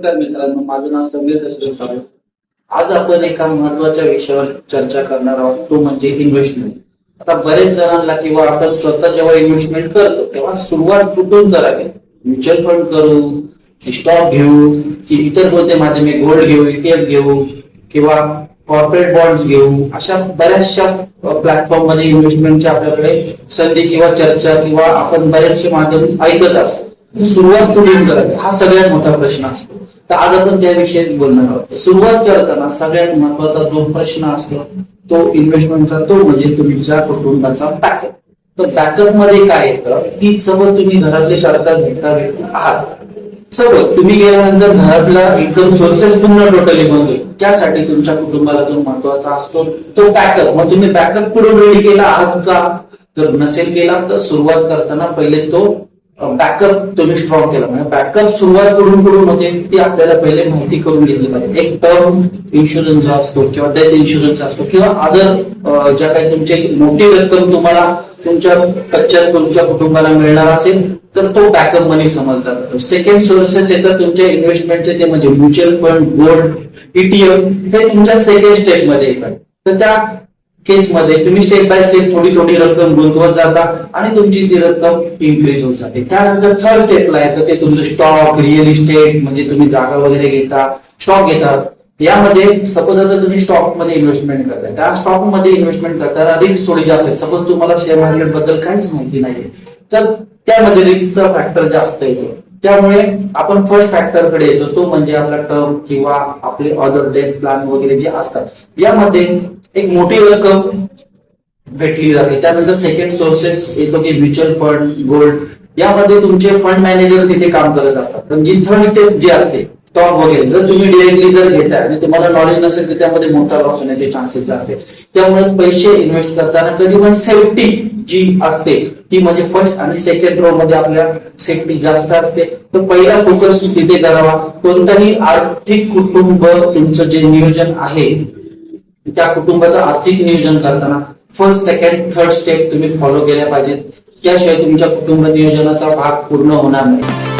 नमस्कार मित्रांनो, माझं नाव समीर दशरथ. आज आपण एका महत्वाच्या विषयावर चर्चा करणार आहोत, तो म्हणजे इन्व्हेस्टमेंट. आता बरेच जणांना किंवा आपण स्वतः जेव्हा इन्व्हेस्टमेंट करतो तेव्हा सुरुवात कुठून करावी? म्युच्युअल फंड करू की स्टॉक घेऊ की इतर कोणते माध्यमे, गोल्ड घेऊ, ETF घेऊ किंवा कॉर्पोरेट बॉन्ड्स घेऊ, अशा बऱ्याचशा प्लॅटफॉर्म मध्ये इन्व्हेस्टमेंटच्या आपल्याकडे संधी किंवा चर्चा किंवा आपण बरेचसे माध्यम ऐकत असतो. सुरुवात कुठून करावी हा सगळ्यात मोठा प्रश्न असतो. तर आज आपण त्याविषयीच बोलणार आहोत. सुरुवात करताना सगळ्यात महत्वाचा जो प्रश्न असतो तो इन्व्हेस्टमेंटचा, तो म्हणजे तुमच्या कुटुंबाचा बॅकअप. तर बॅकअप मध्ये काय येतं की समज तुम्ही घरातले करता घेता आहात, समज तुम्ही गेल्यानंतर घरातला इन्कम सोर्सेस पुन्हा टोटली बंद होईल. त्यासाठी तुमच्या कुटुंबाला जो महत्वाचा असतो तो बॅकअप. मग तुम्ही बॅकअप कुठून रेडी केला आहात का? जर नसेल केला तर सुरुवात करताना पहिले तो बॅकअप तुम्ही स्ट्रॉंग केला. म्हणजे बॅकअप सुरुवात कुठून होते ती आपल्याला पहिले माहिती करून घेतली पाहिजे. एक टर्म इन्शुरन्स जो असतो किंवा डेथ इन्शुरन्स असतो किंवा अदर ज्या काही तुमची मोठी रक्कम तुम्हाला तुमच्या बचत तुमच्या कुटुंबाला मिळणार असेल तर तो बॅकअप मनी समजला जातो. सेकंड सोर्सेस येतात तुमच्या इन्व्हेस्टमेंटचे, ते म्हणजे म्युच्युअल फंड, गोल्ड, ETF. हे तुमच्या सेकंड स्टेप मध्ये येतात. तर त्या केसमध्ये तुम्ही स्टेप बाय स्टेप थोडी रक्कम गुंतवत जाता आणि तुमची ती रक्कम इन्क्रीज होत जाते. त्यानंतर थर्ड स्टेपला येतं ते तुमचं स्टॉक, रिअल इस्टेट, म्हणजे तुम्ही जागा वगैरे घेता, स्टॉक घेता. यामध्ये सपोज आता तुम्ही स्टॉक मध्ये इन्व्हेस्टमेंट करताय, त्या स्टॉक मध्ये इन्व्हेस्टमेंट करताना रिस्क थोडी जास्त आहे. सपोज तुम्हाला शेअर मार्केट बद्दल काहीच माहिती नाहीये तर त्यामध्ये रिस्कचा फॅक्टर जास्त येतो. त्यामुळे आपण फर्स्ट फॅक्टर कडे येतो, तो म्हणजे आपला टर्म किंवा आपले अदर डेथ प्लॅन वगैरे जे असतात. यामध्ये एक मोठी रक्कम भेटली जाते. त्यानंतर सेकंड सोर्सेस येतो की म्युच्युअल फंड, गोल्ड. यामध्ये तुमचे फंड मॅनेजर तिथे काम करत असतात. पण जी थर्ड स्टेप जी असते स्टॉक वगैरे, जर तुम्ही डिरेक्टली जर घेताय आणि तुम्हाला नॉलेज नसेल तर त्यामध्ये मोठा लॉस होण्याचे चान्सेस जास्त आहेत. त्यामुळे पैसे इन्व्हेस्ट करताना कधी पण सेफ्टी जी असते ती म्हणजे फर्स्ट आणि सेकंड रो मध्ये आपल्या सेफ्टी जास्त असते. तर पहिला फोकस तिथे करावा. कोणताही आर्थिक कुटुंब तुमचं जे नियोजन आहे त्या कुटुंबाचं आर्थिक नियोजन करताना फर्स्ट, सेकंड, थर्ड स्टेप तुम्ही फॉलो केल्या पाहिजेत. त्याशिवाय तुमच्या कुटुंब नियोजनाचा भाग पूर्ण होणार नाही.